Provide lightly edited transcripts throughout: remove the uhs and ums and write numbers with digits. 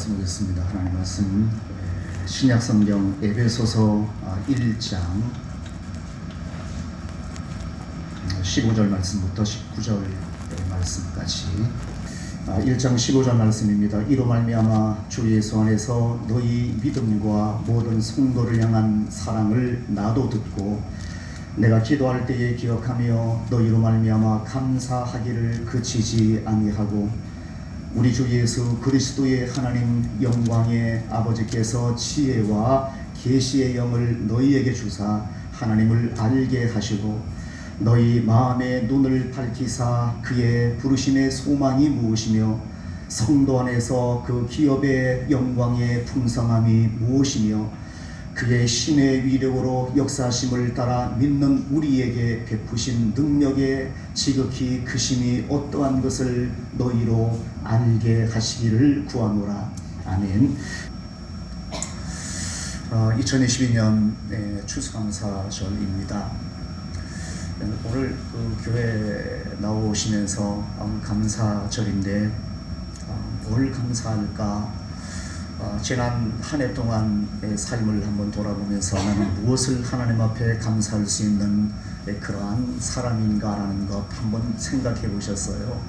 말씀 보겠습니다. 하나님 말씀 신약성경 에베소서 1장 15절 말씀부터 19절 말씀까지 1장 15절 말씀입니다. 이로 말미암아 주 예수 안에서 너희 믿음과 모든 성도를 향한 사랑을 나도 듣고 내가 기도할 때에 기억하며 너희로 말미암아 감사하기를 그치지 아니하고 우리 주 예수 그리스도의 하나님 영광의 아버지께서 지혜와 계시의 영을 너희에게 주사 하나님을 알게 하시고 너희 마음의 눈을 밝히사 그의 부르심의 소망이 무엇이며 성도 안에서 그 기업의 영광의 풍성함이 무엇이며 그의 신의 위력으로 역사하심을 따라 믿는 우리에게 베푸신 능력의 지극히 크심이 어떠한 것을 너희로 알게 하시기를 구하노라. 아멘. 2022년 추수감사절입니다. 오늘 교회 나오시면서 감사절인데 뭘 감사할까? 지난 한 해 동안의 삶을 한번 돌아보면서 나는 무엇을 하나님 앞에 감사할 수 있는 그러한 사람인가라는 것 한번 생각해 보셨어요?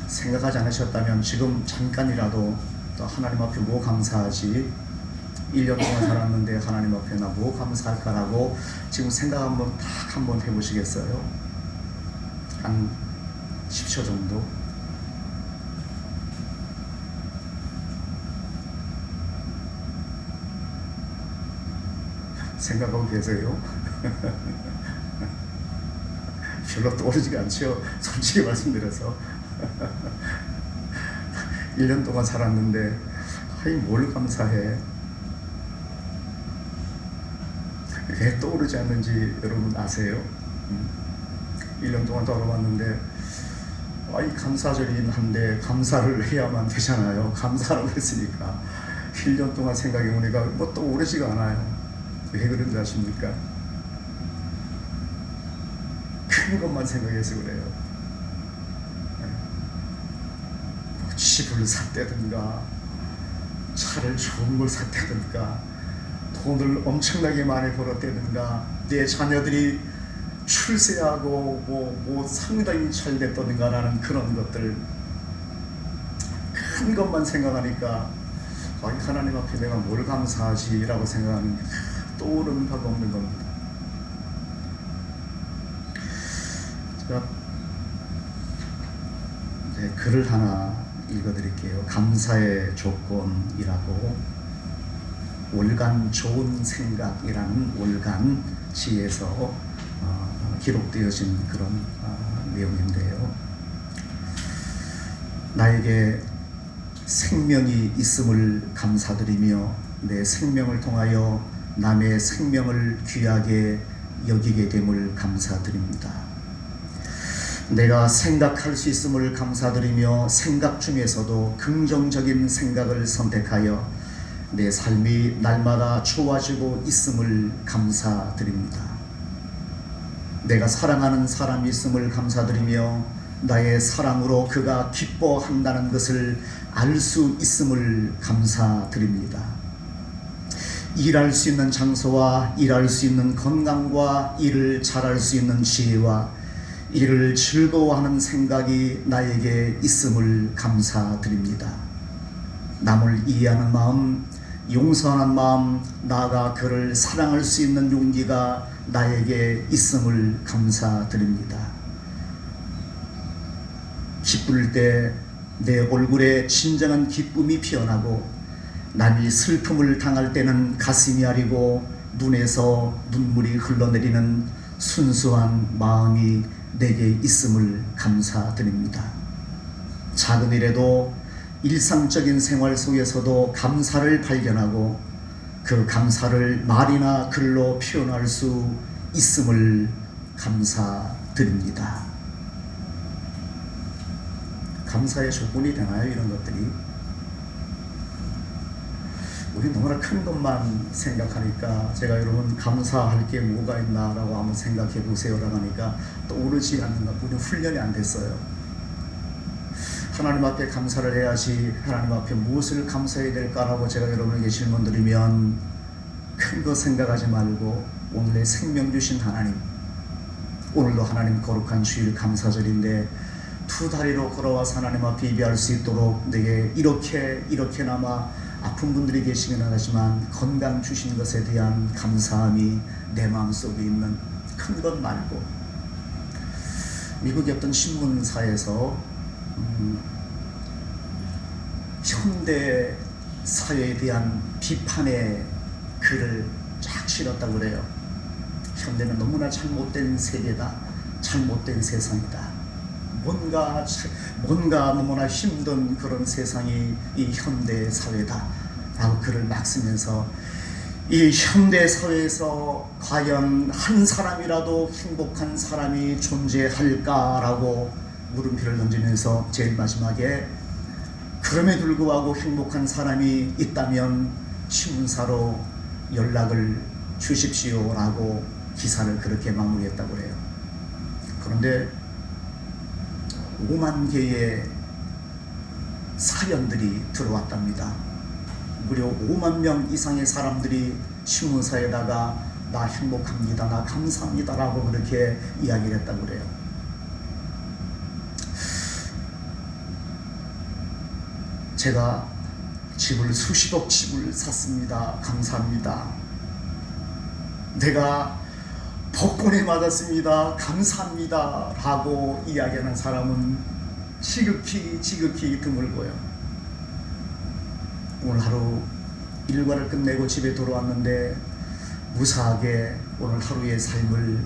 생각하지 않으셨다면 지금 잠깐이라도 하나님 앞에 뭐 감사하지? 1년 동안 살았는데 하나님 앞에 나 뭐 감사할까라고 지금 생각 한번 해보시겠어요? 한 10초 정도? 생각하고 계세요? 별로 떠오르지가 않죠? 솔직히 말씀드려서 1년 동안 살았는데 뭘 감사해? 왜 떠오르지 않는지 여러분 아세요? 1년 동안 돌아봤는데 감사절이긴 한데 감사를 해야만 되잖아요. 감사라고 했으니까 1년 동안 생각해보니까 뭐 떠오르지가 않아요. 왜 그런지 아십니까? 큰 것만 생각해서 그래요. 집을 샀다든가 차를 좋은 걸 샀다든가 돈을 엄청나게 많이 벌었다든가 내 자녀들이 출세하고 뭐 상당히 잘 됐다든가 라는 그런 것들 큰 것만 생각하니까 하나님 앞에 내가 뭘 감사하지? 라고 생각하는 게 떠오르는 바가 없는 겁니다. 제가 글을 하나 읽어드릴게요. 감사의 조건이라고 올간 좋은 생각이라는 올간지에서 기록되어진 그런 내용인데요. 나에게 생명이 있음을 감사드리며 내 생명을 통하여 남의 생명을 귀하게 여기게 됨을 감사드립니다. 내가 생각할 수 있음을 감사드리며 생각 중에서도 긍정적인 생각을 선택하여 내 삶이 날마다 좋아지고 있음을 감사드립니다. 내가 사랑하는 사람이 있음을 감사드리며 나의 사랑으로 그가 기뻐한다는 것을 알 수 있음을 감사드립니다. 일할 수 있는 장소와 일할 수 있는 건강과 일을 잘할 수 있는 지혜와 일을 즐거워하는 생각이 나에게 있음을 감사드립니다. 남을 이해하는 마음, 용서하는 마음, 나아가 그를 사랑할 수 있는 용기가 나에게 있음을 감사드립니다. 기쁠 때 내 얼굴에 진정한 기쁨이 피어나고 남이 슬픔을 당할 때는 가슴이 아리고 눈에서 눈물이 흘러내리는 순수한 마음이 내게 있음을 감사드립니다. 작은 일에도 일상적인 생활 속에서도 감사를 발견하고 그 감사를 말이나 글로 표현할 수 있음을 감사드립니다. 감사의 조건이 되나요? 이런 것들이? 우리 너무나 큰 것만 생각하니까 제가 여러분 감사할 게 뭐가 있나 라고 한번 생각해 보세요 라고 하니까 떠오르지 않는 것, 우리 훈련이 안 됐어요. 하나님 앞에 감사를 해야지 하나님 앞에 무엇을 감사해야 될까라고 제가 여러분에게 질문 드리면 큰 거 생각하지 말고 오늘의 생명 주신 하나님, 오늘도 하나님 거룩한 주일 감사절인데 두 다리로 걸어와서 하나님 앞에 예배할 수 있도록 내게 이렇게나마 아픈 분들이 계시긴 하지만 건강 주신 것에 대한 감사함이 내 마음속에 있는 큰 것 말고, 미국의 어떤 신문사에서 현대 사회에 대한 비판의 글을 쫙 실었다고 그래요. 현대는 너무나 잘못된 세계다, 잘못된 세상이다, 뭔가 너무나 힘든 그런 세상이 이 현대 사회다 라고 글을 막 쓰면서, 이 현대 사회에서 과연 한 사람이라도 행복한 사람이 존재할까라고 물음표를 던지면서 제일 마지막에 그럼에도 불구하고 행복한 사람이 있다면 신문사로 연락을 주십시오 라고 기사를 그렇게 마무리했다고 해요. 그런데 5만 개의 사연들이 들어왔답니다. 무려 5만 명 이상의 사람들이 신문사에다가 나 행복합니다, 나 감사합니다 라고 그렇게 이야기를 했다고 그래요. 제가 수십억 집을 샀습니다, 감사합니다. 내가 복권에 맞았습니다, 감사합니다 라고 이야기하는 사람은 지극히 드물고요. 오늘 하루 일과를 끝내고 집에 돌아왔는데 무사하게 오늘 하루의 삶을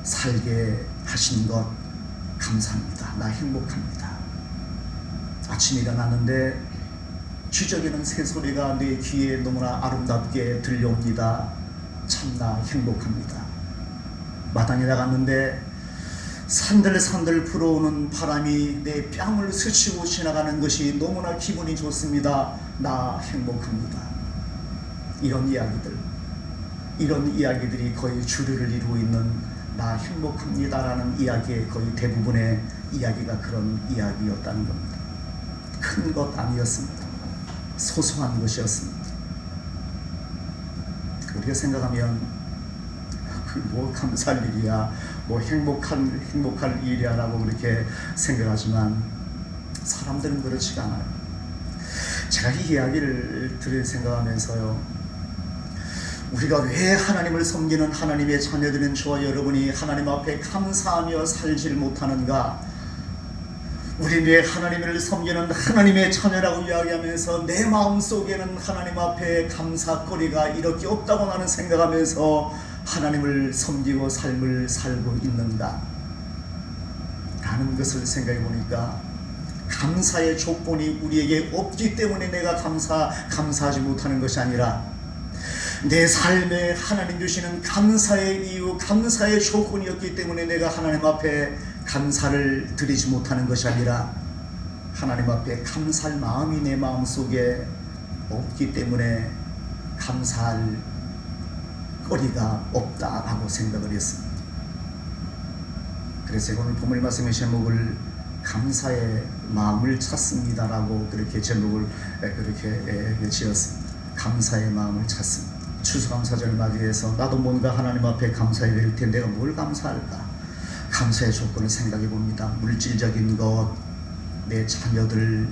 살게 하신 것 감사합니다, 나 행복합니다. 아침에 일어났는데 쥐저귀는 새소리가 내 귀에 너무나 아름답게 들려옵니다. 참나 행복합니다. 마당에 나갔는데 산들산들 불어오는 바람이 내 뺨을 스치고 지나가는 것이 너무나 기분이 좋습니다. 나 행복합니다. 이런 이야기들이 거의 주류를 이루고 있는 나 행복합니다라는 이야기의 거의 대부분의 이야기가 그런 이야기였다는 겁니다. 큰 것 아니었습니다. 소소한 것이었습니다. 우리가 생각하면 뭐 감사할 일이야, 뭐 행복할 일이야 라고 그렇게 생각하지만 사람들은 그렇지가 않아요. 제가 이 이야기를 들을 생각하면서요, 우리가 왜 하나님을 섬기는 하나님의 자녀들인 저와 여러분이 하나님 앞에 감사하며 살지를 못하는가? 우리 왜 하나님을 섬기는 하나님의 자녀라고 이야기하면서 내 마음속에는 하나님 앞에 감사거리가 이렇게 없다고 나는 생각하면서 하나님을 섬기고 삶을 살고 있는가 라는 것을 생각해 보니까, 감사의 조건이 우리에게 없기 때문에 내가 감사하지 못하는 것이 아니라, 내 삶에 하나님 주시는 감사의 이유, 감사의 조건이었기 때문에 내가 하나님 앞에 감사를 드리지 못하는 것이 아니라, 하나님 앞에 감사할 마음이 내 마음속에 없기 때문에 감사할 거리가 없다라고 생각을 했습니다. 그래서 오늘 본문 말씀의 제목을 감사의 마음을 찾습니다라고 그렇게 제목을 그렇게 지었습니다. 감사의 마음을 찾습니다. 추수감사절을 맞이해서 나도 뭔가 하나님 앞에 감사해야 될 텐데 내가 뭘 감사할까? 감사의 조건을 생각해 봅니다. 물질적인 것, 내 자녀들,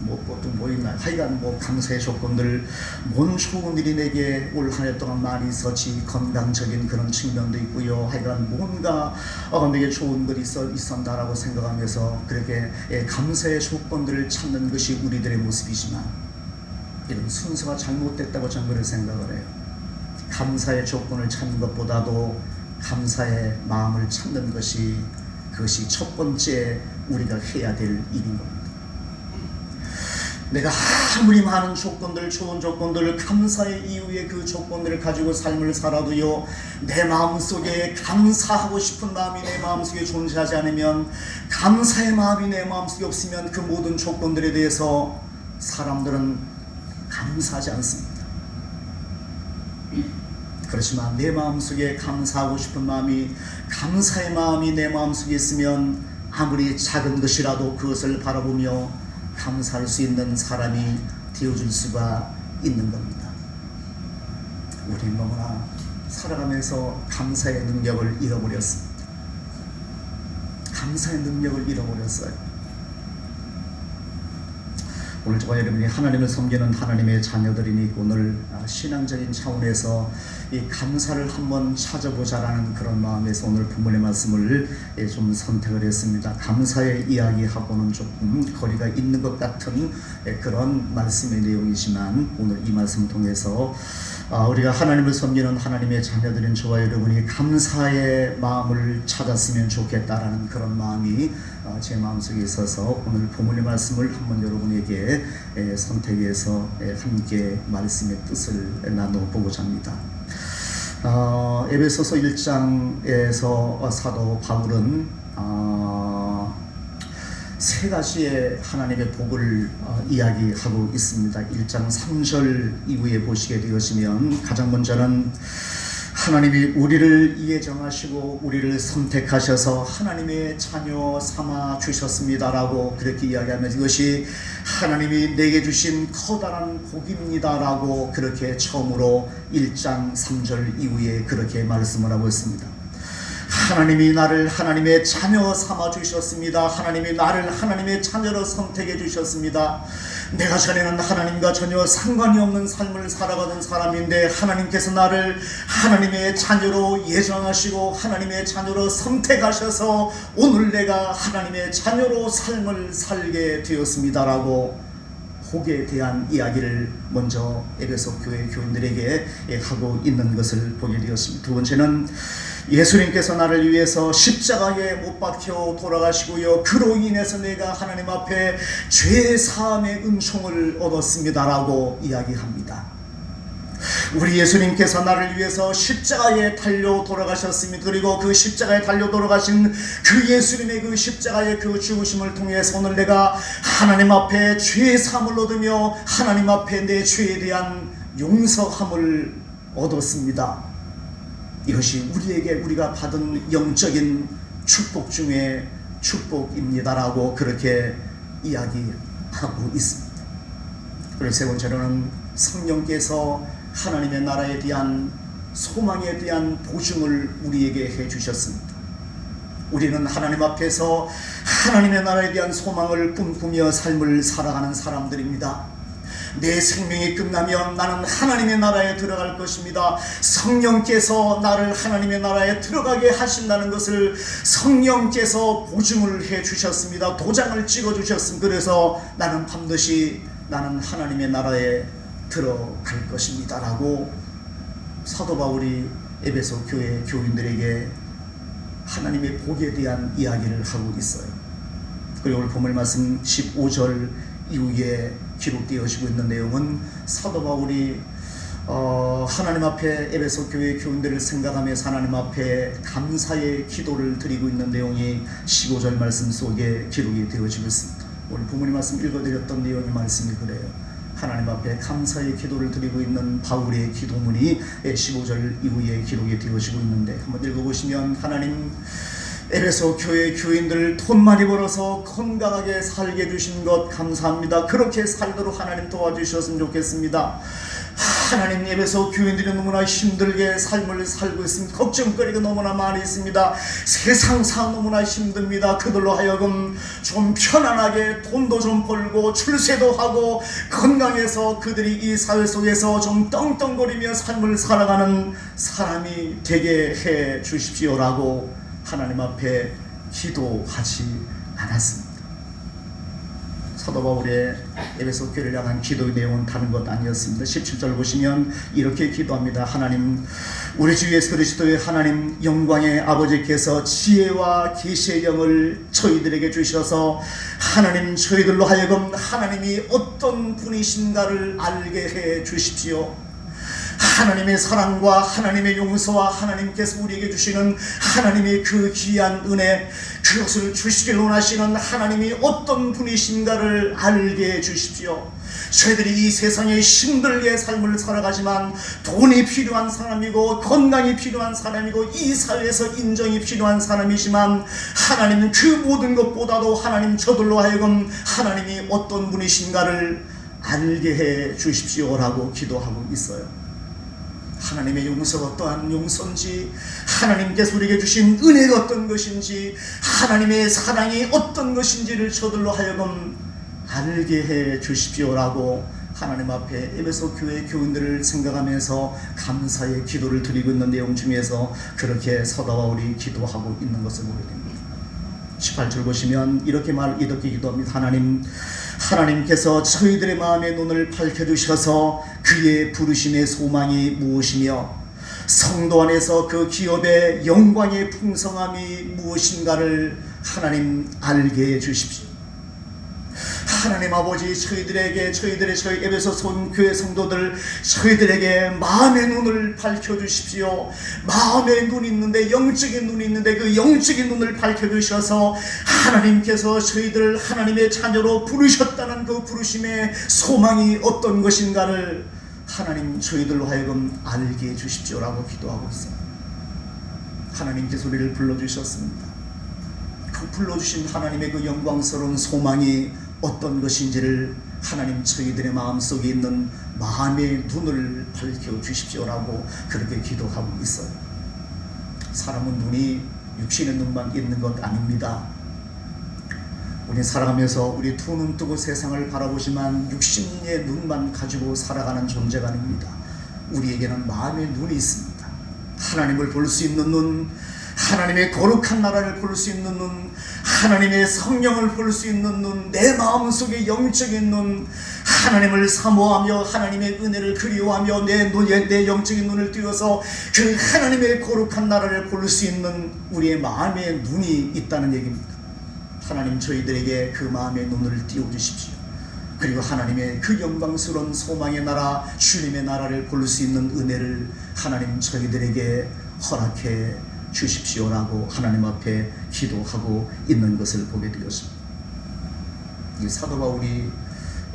뭐 있나요? 하여간 감사의 조건들, 뭔 좋은 일이 내게 올 한 해 동안 많이 있었지, 건강적인 그런 측면도 있고요. 하여간 뭔가 내게 좋은 것이 있었다라고 생각하면서 그렇게 감사의 조건들을 찾는 것이 우리들의 모습이지만, 이런 순서가 잘못됐다고 저는 그렇게 생각을 해요. 감사의 조건을 찾는 것보다도 감사의 마음을 찾는 것이, 그것이 첫 번째 우리가 해야 될 일인 겁니다. 내가 아무리 많은 조건들, 좋은 조건들, 감사의 이유의 그 조건들을 가지고 삶을 살아도요, 내 마음속에 감사하고 싶은 마음이 내 마음속에 존재하지 않으면, 감사의 마음이 내 마음속에 없으면 그 모든 조건들에 대해서 사람들은 감사하지 않습니다. 그렇지만 내 마음속에 감사하고 싶은 마음이, 감사의 마음이 내 마음속에 있으면 아무리 작은 것이라도 그것을 바라보며 감사할 수 있는 사람이 되어줄 수가 있는 겁니다. 우리는 너무나 살아가면서 감사의 능력을 잃어버렸습니다. 감사의 능력을 잃어버렸어요. 오늘 저와 여러분이 하나님을 섬기는 하나님의 자녀들이니 오늘 신앙적인 차원에서 이 감사를 한번 찾아보자라는 그런 마음에서 오늘 본문의 말씀을 좀 선택을 했습니다. 감사의 이야기하고는 조금 거리가 있는 것 같은 그런 말씀의 내용이지만 오늘 이 말씀을 통해서 우리가 하나님을 섬기는 하나님의 자녀들인 저와 여러분이 감사의 마음을 찾았으면 좋겠다라는 그런 마음이 제 마음속에 있어서 오늘 본문의 말씀을 한번 여러분에게 선택해서 함께 말씀의 뜻을 나눠보고자 합니다. 에베소서 1장에서 사도 바울은 세 가지의 하나님의 복을 이야기하고 있습니다. 1장 3절 이후에 보시게 되시면 가장 먼저는 하나님이 우리를 예정하시고 우리를 선택하셔서 하나님의 자녀 삼아 주셨습니다라고 그렇게 이야기하면서 이것이 하나님이 내게 주신 커다란 복입니다라고 그렇게 처음으로 1장 3절 이후에 그렇게 말씀을 하고 있습니다. 하나님이 나를 하나님의 자녀 삼아 주셨습니다. 하나님이 나를 하나님의 자녀로 선택해 주셨습니다. 내가 전에는 하나님과 전혀 상관이 없는 삶을 살아가던 사람인데 하나님께서 나를 하나님의 자녀로 예정하시고 하나님의 자녀로 선택하셔서 오늘 내가 하나님의 자녀로 삶을 살게 되었습니다라고 복에 대한 이야기를 먼저 에베소 교회 교인들에게 하고 있는 것을 보게 되었습니다. 두 번째는 예수님께서 나를 위해서 십자가에 못 박혀 돌아가시고요, 그로 인해서 내가 하나님 앞에 죄 사함의 은총을 얻었습니다라고 이야기합니다. 우리 예수님께서 나를 위해서 십자가에 달려 돌아가셨습니다. 그리고 그 십자가에 달려 돌아가신 그 예수님의 그 십자가의 그 죽으심을 통해서 오늘 내가 하나님 앞에 죄 사함을 얻으며 하나님 앞에 내 죄에 대한 용서함을 얻었습니다. 이것이 우리가 받은 영적인 축복 중에 축복입니다라고 그렇게 이야기하고 있습니다. 그리고 세 번째로는 성령께서 하나님의 나라에 대한 소망에 대한 보증을 우리에게 해주셨습니다. 우리는 하나님 앞에서 하나님의 나라에 대한 소망을 꿈꾸며 삶을 살아가는 사람들입니다. 내 생명이 끝나면 나는 하나님의 나라에 들어갈 것입니다. 성령께서 나를 하나님의 나라에 들어가게 하신다는 것을 성령께서 보증을 해 주셨습니다. 도장을 찍어 주셨습니다. 그래서 나는 반드시 나는 하나님의 나라에 들어갈 것입니다 라고 사도 바울이 에베소 교회 교인들에게 하나님의 복에 대한 이야기를 하고 있어요. 그리고 오늘 본문 말씀 15절 이후에 기록되어지고 있는 내용은 사도 바울이 하나님 앞에 에베소 교회 교인들을 생각하면서 하나님 앞에 감사의 기도를 드리고 있는 내용이 15절 말씀 속에 기록이 되어지고 있습니다. 오늘 본문의 말씀 읽어드렸던 내용의 말씀이 그래요. 하나님 앞에 감사의 기도를 드리고 있는 바울의 기도문이 15절 이후에 기록이 되어지고 있는데 한번 읽어보시면 하나님 에베소 교회 교인들 돈 많이 벌어서 건강하게 살게 해주신 것 감사합니다. 그렇게 살도록 하나님 도와주셨으면 좋겠습니다. 하나님 에베소 교인들이 너무나 힘들게 삶을 살고 있습니다. 걱정거리가 너무나 많이 있습니다. 세상상 너무나 힘듭니다. 그들로 하여금 좀 편안하게 돈도 좀 벌고 출세도 하고 건강해서 그들이 이 사회 속에서 좀 떵떵거리며 삶을 살아가는 사람이 되게 해 주십시오라고 하나님 앞에 기도하지 않았습니다. 사도 바울의 에베소 교회를 향한 기도의 내용은 다른 것 아니었습니다. 17절 보시면 이렇게 기도합니다. 하나님, 우리 주 예수 그리스도의 하나님 영광의 아버지께서 지혜와 계시의 영을 저희들에게 주셔서 하나님 저희들로 하여금 하나님이 어떤 분이신가를 알게 해 주십시오. 하나님의 사랑과 하나님의 용서와 하나님께서 우리에게 주시는 하나님의 그 귀한 은혜, 그것을 주시길 원하시는 하나님이 어떤 분이신가를 알게 해주십시오. 저희들이 이 세상에 힘들게 삶을 살아가지만 돈이 필요한 사람이고 건강이 필요한 사람이고 이 사회에서 인정이 필요한 사람이지만 하나님은 그 모든 것보다도 하나님 저들로 하여금 하나님이 어떤 분이신가를 알게 해 주십시오라고 기도하고 있어요. 하나님의 용서가 어떠한 용서인지, 하나님께서 우리에게 주신 은혜가 어떤 것인지, 하나님의 사랑이 어떤 것인지를 저들로 하여금 알게 해 주십시오라고 하나님 앞에 에베소 교회 교인들을 생각하면서 감사의 기도를 드리고 있는 내용 중에서 그렇게 서다와 우리 기도하고 있는 것을 보게 됩니다. 18절 보시면 이렇게 기도합니다. 하나님께서 저희들의 마음의 눈을 밝혀주셔서 그의 부르심의 소망이 무엇이며 성도 안에서 그 기업의 영광의 풍성함이 무엇인가를 하나님 알게 해주십시오. 하나님 아버지, 저희 에베소 교회 성도들, 저희들에게 마음의 눈을 밝혀주십시오. 마음의 눈이 있는데, 영적인 눈이 있는데 그 영적인 눈을 밝혀주셔서 하나님께서 저희들을 하나님의 자녀로 부르셨다는 그 부르심의 소망이 어떤 것인가를 하나님 저희들로 하여금 알게 해주십시오라고 기도하고 있어요. 하나님께서 우리를 불러주셨습니다. 그 불러주신 하나님의 그 영광스러운 소망이 어떤 것인지를 하나님 저희들의 마음속에 있는 마음의 눈을 밝혀주십시오라고 그렇게 기도하고 있어요. 사람은 눈이 육신의 눈만 있는 것 아닙니다. 우리 살아가면서 우리 두 눈 뜨고 세상을 바라보지만 육신의 눈만 가지고 살아가는 존재가 아닙니다. 우리에게는 마음의 눈이 있습니다. 하나님을 볼 수 있는 눈, 하나님의 거룩한 나라를 볼 수 있는 눈, 하나님의 성령을 볼 수 있는 눈, 내 마음속의 영적인 눈, 하나님을 사모하며 하나님의 은혜를 그리워하며 내 영적인 눈을 띄워서 그 하나님의 거룩한 나라를 볼 수 있는 우리의 마음의 눈이 있다는 얘기입니다. 하나님 저희들에게 그 마음의 눈을 띄워주십시오. 그리고 하나님의 그 영광스러운 소망의 나라, 주님의 나라를 볼 수 있는 은혜를 하나님 저희들에게 허락해 주십시오라고 하나님 앞에 기도하고 있는 것을 보게 되었습니다. 이 사도 바울이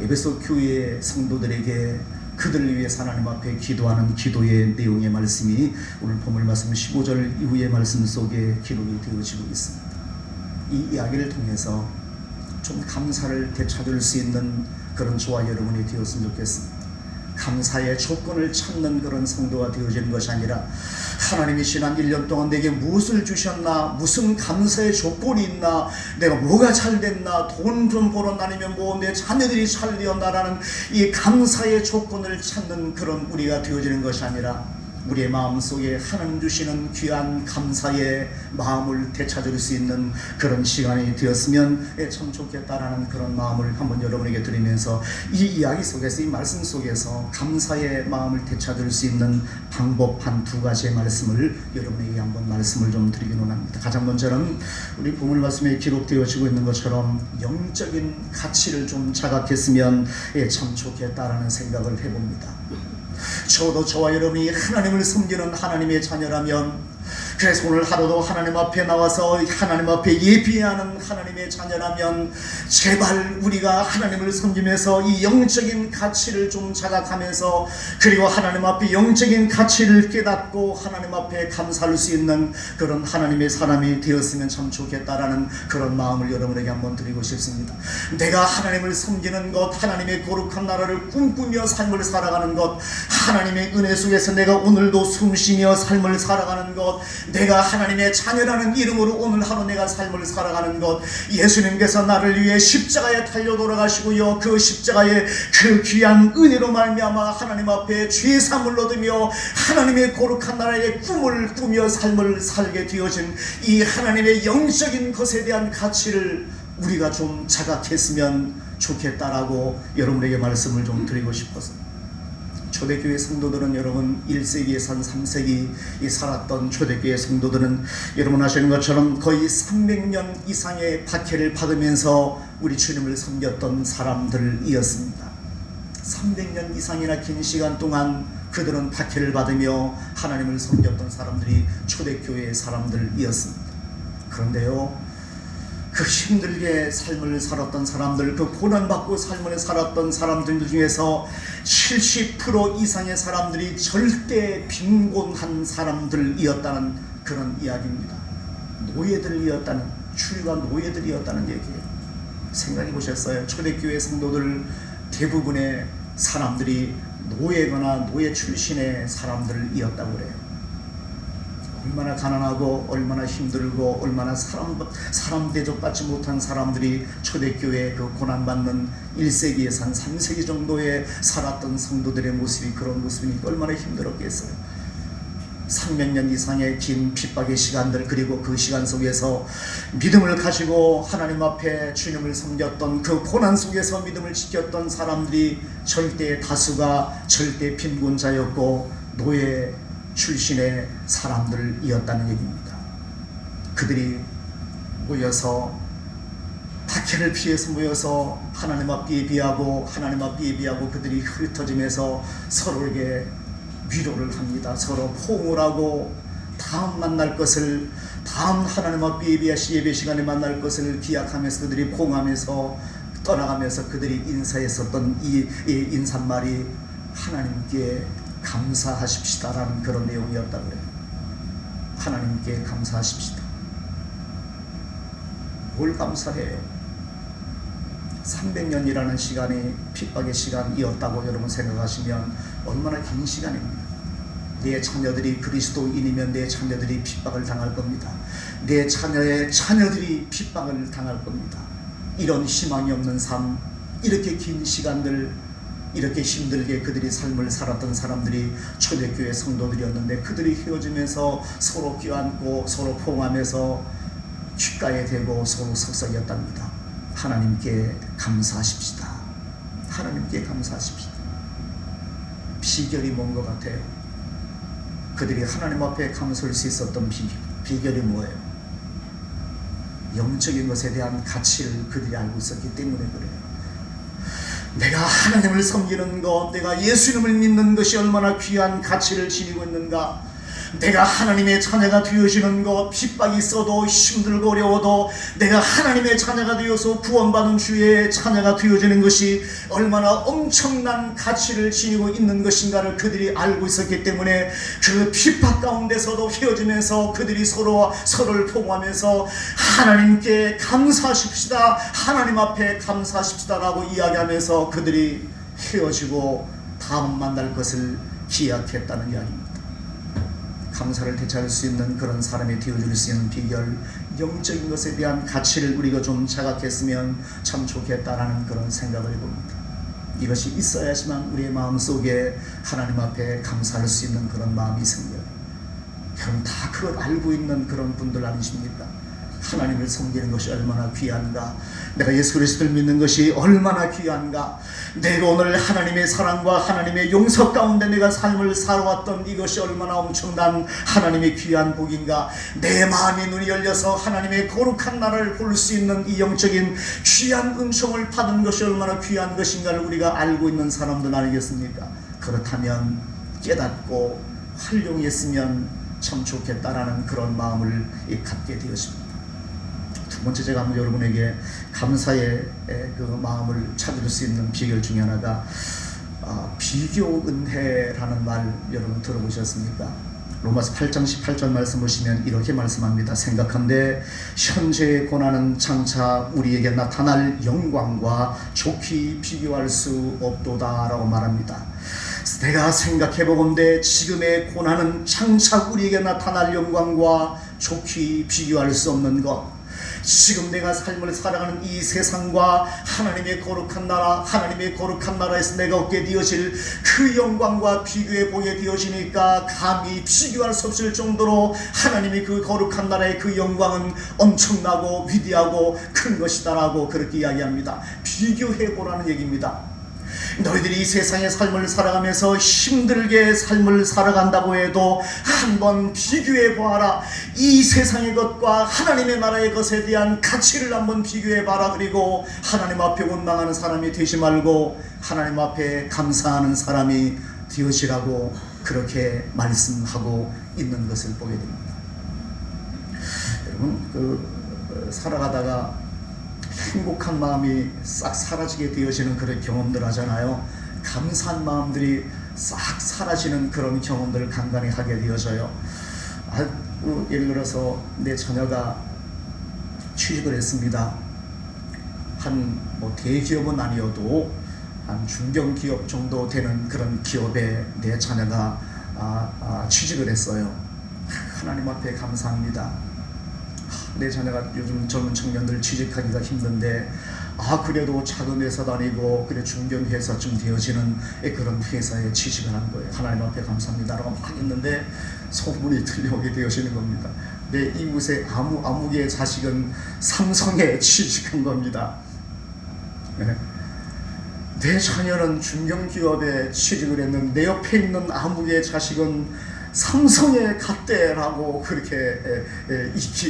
에베소 교회 성도들에게 그들을 위해 하나님 앞에 기도하는 기도의 내용의 말씀이 오늘 본문 말씀 15절 이후의 말씀 속에 기록이 되어지고 있습니다. 이 이야기를 통해서 좀 감사를 되찾을 수 있는 그런 저와 여러분이 되었으면 좋겠습니다. 감사의 조건을 찾는 그런 성도가 되어지는 것이 아니라 하나님이 지난 1년 동안 내게 무엇을 주셨나, 무슨 감사의 조건이 있나, 내가 뭐가 잘 됐나, 돈 좀 벌어 다니면 뭐 내 자녀들이 잘 되었나라는 이 감사의 조건을 찾는 그런 우리가 되어지는 것이 아니라 우리의 마음속에 하나님 주시는 귀한 감사의 마음을 되찾을 수 있는 그런 시간이 되었으면 참 좋겠다라는 그런 마음을 한번 여러분에게 드리면서 이 이야기 속에서, 이 말씀 속에서 감사의 마음을 되찾을 수 있는 방법 한 두 가지의 말씀을 여러분에게 한번 말씀을 좀 드리긴 원합니다. 가장 먼저는 우리 본문 말씀에 기록되어지고 있는 것처럼 영적인 가치를 좀 자각했으면 참 좋겠다라는 생각을 해봅니다. 저도 저와 여러분이 하나님을 섬기는 하나님의 자녀라면, 그래서 오늘 하루도 하나님 앞에 나와서 하나님 앞에 예비하는 하나님의 자녀라면 제발 우리가 하나님을 섬기면서 이 영적인 가치를 좀 자각하면서, 그리고 하나님 앞에 영적인 가치를 깨닫고 하나님 앞에 감사할 수 있는 그런 하나님의 사람이 되었으면 참 좋겠다라는 그런 마음을 여러분에게 한번 드리고 싶습니다. 내가 하나님을 섬기는 것, 하나님의 거룩한 나라를 꿈꾸며 삶을 살아가는 것, 하나님의 은혜 속에서 내가 오늘도 숨쉬며 삶을 살아가는 것, 내가 하나님의 자녀라는 이름으로 오늘 하루 내가 삶을 살아가는 것, 예수님께서 나를 위해 십자가에 달려 돌아가시고요, 그 십자가의 그 귀한 은혜로 말미암아 하나님 앞에 죄사함을 얻으며 하나님의 거룩한 나라의 꿈을 꾸며 삶을 살게 되어진 이 하나님의 영적인 것에 대한 가치를 우리가 좀 자각했으면 좋겠다라고 여러분에게 말씀을 좀 드리고 싶어서, 초대교회 성도들은 여러분 1세기에서 3세기 살았던 초대교회 성도들은 여러분 아시는 것처럼 거의 300년 이상의 박해를 받으면서 우리 주님을 섬겼던 사람들이었습니다. 300년 이상이나 긴 시간 동안 그들은 박해를 받으며 하나님을 섬겼던 사람들이 초대교회의 사람들이었습니다. 그런데요, 그 힘들게 삶을 살았던 사람들, 그 고난받고 삶을 살았던 사람들 중에서 70% 이상의 사람들이 절대 빈곤한 사람들이었다는 그런 이야기입니다. 노예들이었다는, 주류가 노예들이었다는 얘기예요. 생각해 보셨어요? 초대교회 성도들 대부분의 사람들이 노예거나 노예 출신의 사람들이었다고 그래요. 얼마나 가난하고 얼마나 힘들고 얼마나 사람 대접받지 못한 사람들이 초대교회 그 고난받는 1세기에서 한 3세기 정도에 살았던 성도들의 모습이 그런 모습이니까 얼마나 힘들었겠어요. 300년 이상의 긴 핍박의 시간들, 그리고 그 시간 속에서 믿음을 가지고 하나님 앞에 주님을 섬겼던 그 고난 속에서 믿음을 지켰던 사람들이 절대 다수가 절대 빈곤자였고 노예 출신의 사람들이었다는 얘기입니다. 그들이 모여서 박해를 피해서 모여서 하나님 앞에 예비하고 그들이 흩어지면서 서로에게 위로를 합니다. 서로 포옹을 하고 다음 만날 것을, 다음 하나님 앞에 예배 시간에 만날 것을 기약하면서 그들이 포옹하면서 떠나가면서 그들이 인사했었던 이 인사말이 하나님께 감사하십시다라는 그런 내용이었다고 해요. 하나님께 감사하십시다. 뭘 감사해요? 300년이라는 시간이 핍박의 시간이었다고 여러분 생각하시면 얼마나 긴 시간입니다. 내 자녀들이 그리스도인이면 내 자녀들이 핍박을 당할 겁니다. 내 자녀의 자녀들이 핍박을 당할 겁니다. 이런 희망이 없는 삶, 이렇게 긴 시간들, 이렇게 힘들게 그들이 삶을 살았던 사람들이 초대교회 성도들이었는데, 그들이 헤어지면서 서로 껴안고 서로 포옹하면서 귓가에 대고 서로 속삭였답니다. 하나님께 감사하십시다. 하나님께 감사하십시다. 비결이 뭔 것 같아요? 그들이 하나님 앞에 감사할 수 있었던 비결이 뭐예요? 영적인 것에 대한 가치를 그들이 알고 있었기 때문에 그래요. 내가 하나님을 섬기는 것, 내가 예수님을 믿는 것이 얼마나 귀한 가치를 지니고 있는가, 내가 하나님의 자녀가 되어지는 것, 핍박이 있어도 힘들고 어려워도 내가 하나님의 자녀가 되어서 구원받은 주의 자녀가 되어지는 것이 얼마나 엄청난 가치를 지니고 있는 것인가를 그들이 알고 있었기 때문에 그 핍박 가운데서도 헤어지면서 그들이 서로를 포옹하면서 하나님께 감사하십시다, 하나님 앞에 감사하십시다 라고 이야기하면서 그들이 헤어지고 다음 만날 것을 기약했다는 이야기입니다. 감사를 되찾을 수 있는 그런 사람이 되어줄 수 있는 비결, 영적인 것에 대한 가치를 우리가 좀 자각했으면 참 좋겠다라는 그런 생각을 해봅니다. 이것이 있어야지만 우리의 마음속에 하나님 앞에 감사할 수 있는 그런 마음이 생겨요. 여러분 다 그걸 알고 있는 그런 분들 아니십니까? 하나님을 섬기는 것이 얼마나 귀한가, 내가 예수 그리스도를 믿는 것이 얼마나 귀한가, 내가 오늘 하나님의 사랑과 하나님의 용서 가운데 내가 삶을 살아왔던 이것이 얼마나 엄청난 하나님의 귀한 복인가, 내 마음의 눈이 열려서 하나님의 거룩한 나라를 볼 수 있는 이 영적인 귀한 은총을 받은 것이 얼마나 귀한 것인가를 우리가 알고 있는 사람들 아니겠습니까? 그렇다면 깨닫고 활용했으면 참 좋겠다라는 그런 마음을 갖게 되었습니다. 두 번째, 제가 한번 여러분에게 감사의 그 마음을 찾을 수 있는 비결 중에 하나가 비교 은혜라는 말 여러분 들어보셨습니까? 로마서 8장 18절 말씀 보시면 이렇게 말씀합니다. 생각한데 현재의 고난은 장차 우리에게 나타날 영광과 좋게 비교할 수 없도다 라고 말합니다. 내가 생각해보건대 지금의 고난은 장차 우리에게 나타날 영광과 좋게 비교할 수 없는 것, 지금 내가 삶을 살아가는 이 세상과 하나님의 거룩한 나라, 하나님의 거룩한 나라에서 내가 얻게 되어질 그 영광과 비교해 보게 되어지니까 감히 비교할 수 없을 정도로 하나님의 그 거룩한 나라의 그 영광은 엄청나고 위대하고 큰 것이다라고 그렇게 이야기합니다. 비교해 보라는 얘기입니다. 너희들이 이 세상의 삶을 살아가면서 힘들게 삶을 살아간다고 해도 한번 비교해 보아라. 이 세상의 것과 하나님의 나라의 것에 대한 가치를 한번 비교해 봐라. 그리고 하나님 앞에 원망하는 사람이 되지 말고 하나님 앞에 감사하는 사람이 되어지라고 그렇게 말씀하고 있는 것을 보게 됩니다. 여러분, 살아가다가 행복한 마음이 싹 사라지게 되어지는 그런 경험들 하잖아요. 감사한 마음들이 싹 사라지는 그런 경험들을 간간히 하게 되어져요. 예를 들어서 내 자녀가 취직을 했습니다. 대기업은 아니어도 한 중견기업 정도 되는 그런 기업에 내 자녀가 취직을 했어요. 하나님 앞에 감사합니다. 내 자녀가 요즘 젊은 청년들 취직하기가 힘든데 그래도 작은 회사 다니고 그래 중견 회사쯤 되어지는 그런 회사에 취직을 한 거예요. 하나님 앞에 감사합니다라고 막 했는데 소문이 들려오게 되어지는 겁니다. 내 이웃의 아무개의 자식은 삼성에 취직한 겁니다. 내 자녀는 중견기업에 취직을 했는데 내 옆에 있는 아무개의 자식은 삼성에 갔대라고 그렇게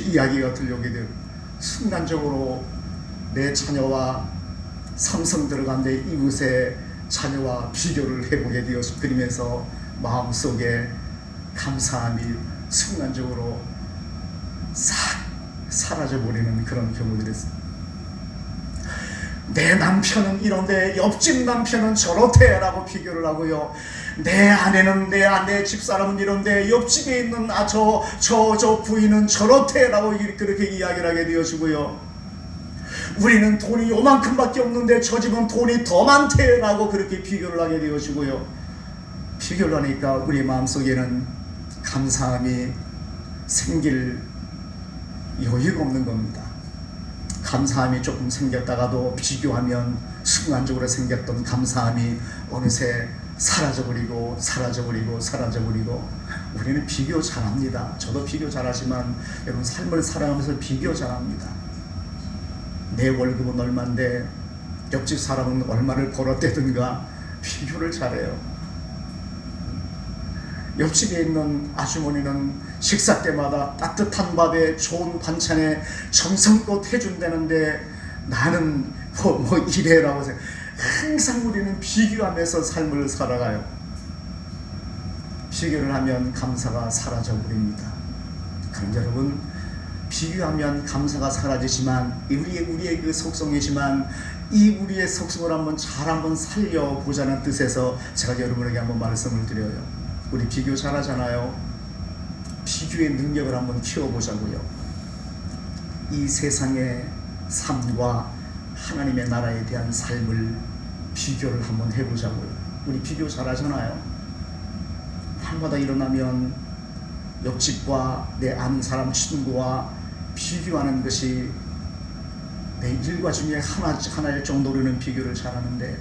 이야기가 들려오게 돼요. 순간적으로 내 자녀와 삼성 들어간 내 이웃의 자녀와 비교를 해보게 되어서 그리면서 마음속에 감사함이 순간적으로 싹 사라져버리는 그런 경우들이 있습니다. 내 남편은 이런데 옆집 남편은 저렇대 라고 비교를 하고요. 내 아내는 내 집사람은 이런데 옆집에 있는 저 부인은 저렇대 라고 그렇게 이야기를 하게 되어지고요. 우리는 돈이 요만큼밖에 없는데 저 집은 돈이 더 많대 라고 그렇게 비교를 하게 되어지고요. 비교를 하니까 우리 마음속에는 감사함이 생길 여유가 없는 겁니다. 감사함이 조금 생겼다가도 비교하면 순간적으로 생겼던 감사함이 어느새 사라져버리고 우리는 비교 잘합니다. 저도 비교 잘하지만 여러분 삶을 살아가면서 비교 잘합니다. 내 월급은 얼마인데 옆집 사람은 얼마를 벌었대든가 비교를 잘해요. 옆집에 있는 아주머니는 식사 때마다 따뜻한 밥에 좋은 반찬에 정성껏 해준다는데 나는 이래라고 생각. 항상 우리는 비교하면서 삶을 살아가요. 비교를 하면 감사가 사라져버립니다. 그런데 여러분, 비교하면 감사가 사라지지만 우리의 그 속성이지만 이 우리의 속성을 한번 살려보자는 뜻에서 제가 여러분에게 한번 말씀을 드려요. 우리 비교 잘하잖아요. 비교의 능력을 한번 키워보자고요. 이 세상의 삶과 하나님의 나라에 대한 삶을 비교를 한번 해보자고요. 우리 비교 잘하잖아요. 밤마다 일어나면 옆집과 내 아는 사람 친구와 비교하는 것이 내 일과 중에 하나일 정도로는 비교를 잘하는데,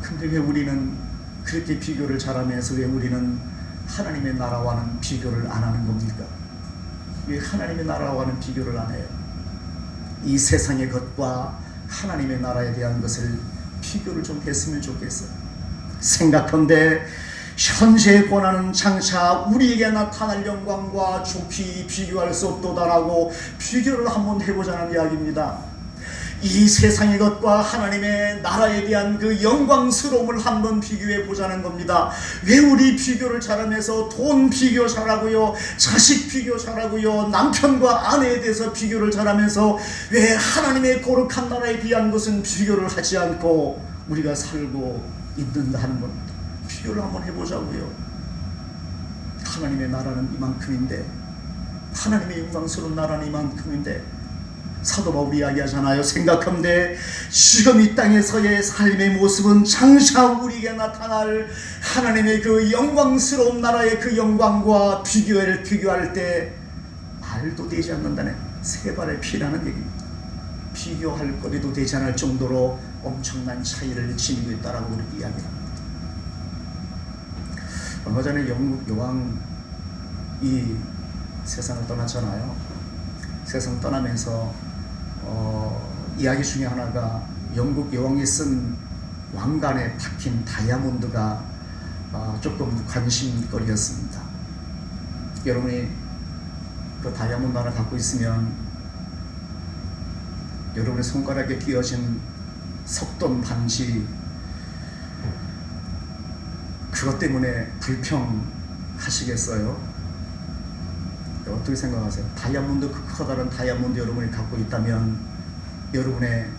근데 왜 우리는 그렇게 비교를 잘하면서 왜 우리는 하나님의 나라와는 비교를 안 하는 겁니까? 왜 하나님의 나라와는 비교를 안 해요? 이 세상의 것과 하나님의 나라에 대한 것을 비교를 좀 했으면 좋겠어요. 생각한데 현재의 고난은 장차 우리에게 나타날 영광과 좋게 비교할 수 없도다라고 비교를 한번 해보자는 이야기입니다. 이 세상의 것과 하나님의 나라에 대한 그 영광스러움을 한번 비교해 보자는 겁니다. 왜 우리 비교를 잘하면서 돈 비교 잘하고요, 자식 비교 잘하고요, 남편과 아내에 대해서 비교를 잘하면서 왜 하나님의 거룩한 나라에 대한 것은 비교를 하지 않고 우리가 살고 있는가 하는 겁니다. 비교를 한번 해보자고요. 하나님의 나라는 이만큼인데, 하나님의 영광스러운 나라는 이만큼인데, 사도 바울이 이야기하잖아요. 생각한데 지금 이 땅에서의 삶의 모습은 장차 우리에게 나타날 하나님의 그 영광스러운 나라의 그 영광과 비교할 때 말도 되지 않는다는 세 발의 피라는 얘기입니다. 비교할 거리도 되지 않을 정도로 엄청난 차이를 지니고 있다라고 그렇게 이야기합니다. 얼마 전에 영국 여왕이 세상을 떠났잖아요. 세상 떠나면서 이야기 중에 하나가 영국 여왕이 쓴 왕관에 박힌 다이아몬드가 조금 관심거리였습니다. 여러분이 그 다이아몬드 하나 갖고 있으면 여러분의 손가락에 끼어진 석돈 반지, 그것 때문에 불평하시겠어요? 어떻게 생각하세요? 다이아몬드, 그 커다란 다이아몬드 여러분이 갖고 있다면 여러분의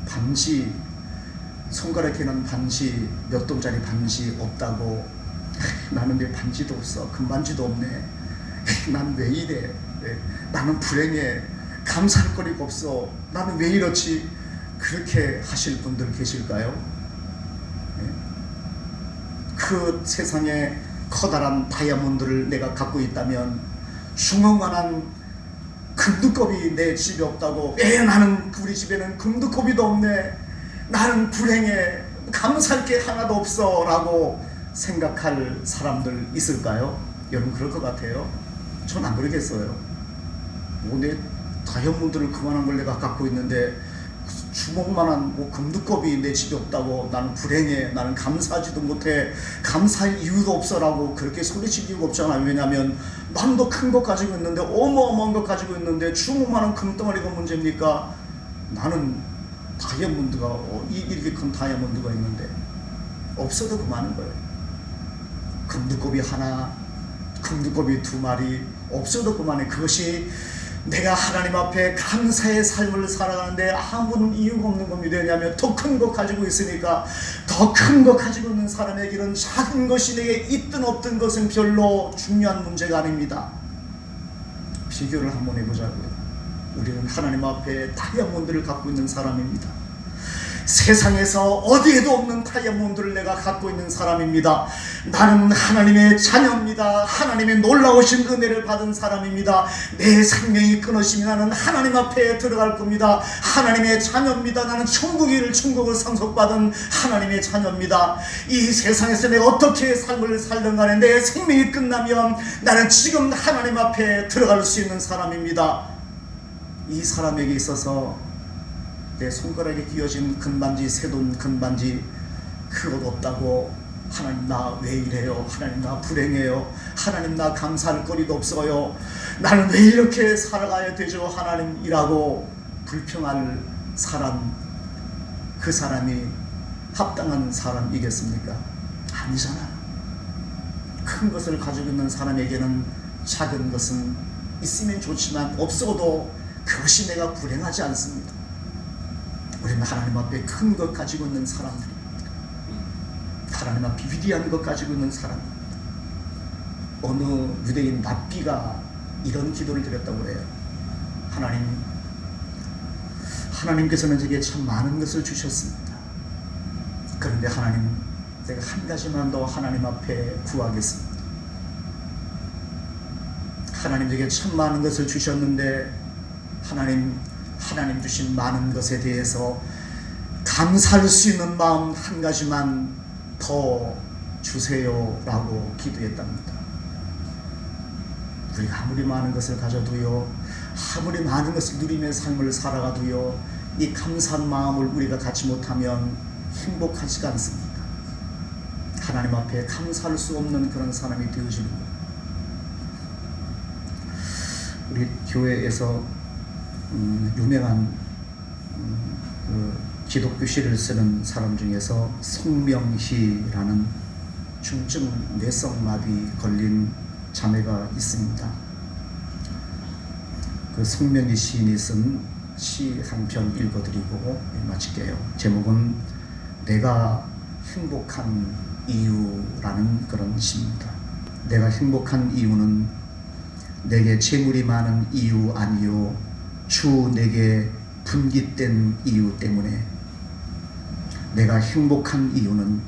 반지, 손가락에는 반지, 몇 돈짜리 반지 없다고, 나는 왜 반지도 없어, 금반지도 없네, 난 왜 이래, 나는 불행해, 감사할 거리가 없어, 나는 왜 이렇지, 그렇게 하실 분들 계실까요? 그 세상에 커다란 다이아몬드를 내가 갖고 있다면, 숭어만한 금두껍이 내 집에 없다고, 나는 우리 집에는 금두껍이도 없네, 나는 불행해, 감사할 게 하나도 없어 라고 생각할 사람들 있을까요? 여러분 그럴 것 같아요? 전 안 그러겠어요. 내 다이아몬드를 그만한 걸 내가 갖고 있는데 주먹만한 금두껍이 내 집에 없다고, 나는 불행해, 나는 감사하지도 못해, 감사할 이유도 없어 라고 그렇게 소리칠 이유가 없잖아요. 왜냐하면 난 더 큰 거 가지고 있는데, 어마어마한 거 가지고 있는데 주먹만한 금덩어리가 문제입니까? 나는 다이아몬드가 이렇게 큰 다이아몬드가 있는데 없어도 그만한 거예요. 금두껍이 하나, 금두껍이 두 마리 없어도 그만해. 그것이 내가 하나님 앞에 감사의 삶을 살아가는데 아무런 이유가 없는 겁니다. 왜냐하면 더 큰 거 가지고 있으니까. 더 큰 거 가지고 있는 사람에게는 작은 것이 내게 있든 없든 것은 별로 중요한 문제가 아닙니다. 비교를 한번 해보자고요. 우리는 하나님 앞에 다이아몬드를 갖고 있는 사람입니다. 세상에서 어디에도 없는 다이아몬드를 내가 갖고 있는 사람입니다. 나는 하나님의 자녀입니다. 하나님의 놀라우신 은혜를 받은 사람입니다. 내 생명이 끊어지면 나는 하나님 앞에 들어갈 겁니다. 하나님의 자녀입니다. 나는 천국을 상속받은 하나님의 자녀입니다. 이 세상에서 내가 어떻게 삶을 살든 간에 내 생명이 끝나면 나는 지금 하나님 앞에 들어갈 수 있는 사람입니다. 이 사람에게 있어서 내 손가락에 끼어진 금반지, 새돈 금반지 그것 없다고, 하나님 나 왜 이래요, 하나님 나 불행해요, 하나님 나 감사할 거리도 없어요, 나는 왜 이렇게 살아가야 되죠 하나님이라고 불평할 사람, 그 사람이 합당한 사람이겠습니까? 아니잖아요. 큰 것을 가지고 있는 사람에게는 작은 것은 있으면 좋지만 없어도 그것이 내가 불행하지 않습니다. 우리는 하나님 앞에 큰 것 가지고 있는 사람들입니다. 하나님 앞에 위대한 것 가지고 있는 사람입니다. 어느 유대인 랍비가 이런 기도를 드렸다고 해요. 하나님께서는 제게 참 많은 것을 주셨습니다. 그런데 하나님, 내가 한 가지만 더 하나님 앞에 구하겠습니다. 하나님 제게 참 많은 것을 주셨는데 하나님 주신 많은 것에 대해서 감사할 수 있는 마음 한 가지만 더 주세요 라고 기도했답니다. 우리가 아무리 많은 것을 가져도요, 아무리 많은 것을 누리며 삶을 살아가도요, 이 감사한 마음을 우리가 갖지 못하면 행복하지가 않습니다. 하나님 앞에 감사할 수 없는 그런 사람이 되어지는 거예요. 우리 교회에서 유명한 그 기독교 시를 쓰는 사람 중에서 송명희라는 중증 뇌성마비 걸린 자매가 있습니다. 그 송명희 시인이 쓴 시 한 편 읽어드리고 마칠게요. 제목은 내가 행복한 이유라는 그런 시입니다. 내가 행복한 이유는 내게 재물이 많은 이유 아니요, 주 내게 분깃된 이유 때문에. 내가 행복한 이유는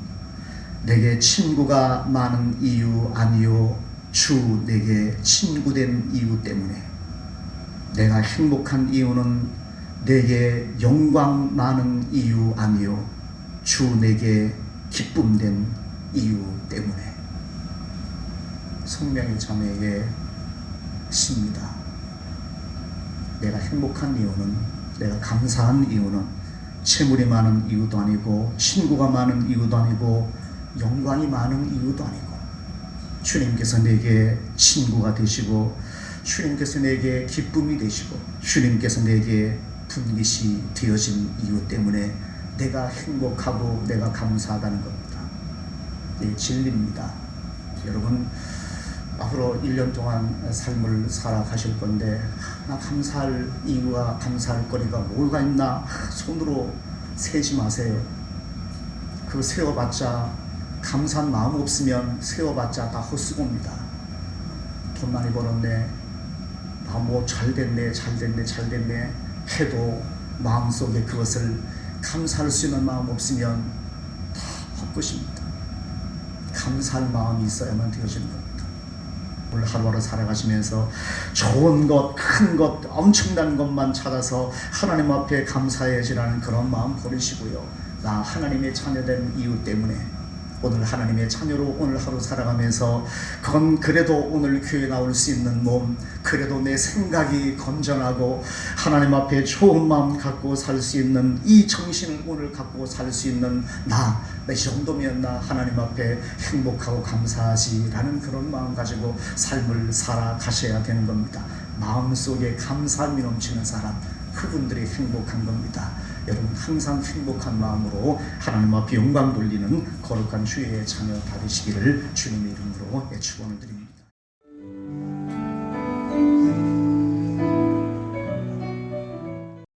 내게 친구가 많은 이유 아니요, 주 내게 친구된 이유 때문에. 내가 행복한 이유는 내게 영광 많은 이유 아니요, 주 내게 기쁨된 이유 때문에. 송명희 자매의 시입니다. 내가 행복한 이유는, 내가 감사한 이유는 채물이 많은 이유도 아니고, 친구가 많은 이유도 아니고, 영광이 많은 이유도 아니고, 주님께서 내게 친구가 되시고, 주님께서 내게 기쁨이 되시고, 주님께서 내게 분깃이 되어진 이유 때문에 내가 행복하고 내가 감사하다는 겁니다. 진리입니다. 여러분 앞으로 1년 동안 삶을 살아가실 건데 감사할 이유와 감사할 거리가 뭐가 있나 손으로 세지 마세요. 그 세어봤자 감사한 마음 없으면 세어봤자 다 헛수고입니다. 돈 많이 벌었네, 뭐 잘됐네 해도 마음속에 그것을 감사할 수 있는 마음 없으면 다 헛것입니다. 감사할 마음이 있어야만 되어지는 겁니다. 오늘 하루하루 살아가시면서 좋은 것, 큰 것, 엄청난 것만 찾아서 하나님 앞에 감사해지라는 그런 마음 버리시고요. 나 하나님의 자녀된 이유 때문에 오늘 하나님의 자녀로 오늘 하루 살아가면서 그건 그래도 오늘 교회 나올 수 있는 몸, 그래도 내 생각이 건전하고 하나님 앞에 좋은 마음 갖고 살 수 있는 이 정신을 오늘 갖고 살 수 있는 나 이 정도면 나 하나님 앞에 행복하고 감사하지라는 그런 마음 가지고 삶을 살아가셔야 되는 겁니다. 마음속에 감사함이 넘치는 사람, 그분들이 행복한 겁니다. 여러분 항상 행복한 마음으로 하나님 앞에 영광 돌리는 거룩한 주의 자녀 다 되시기를 주님의 이름으로 축원을 드립니다.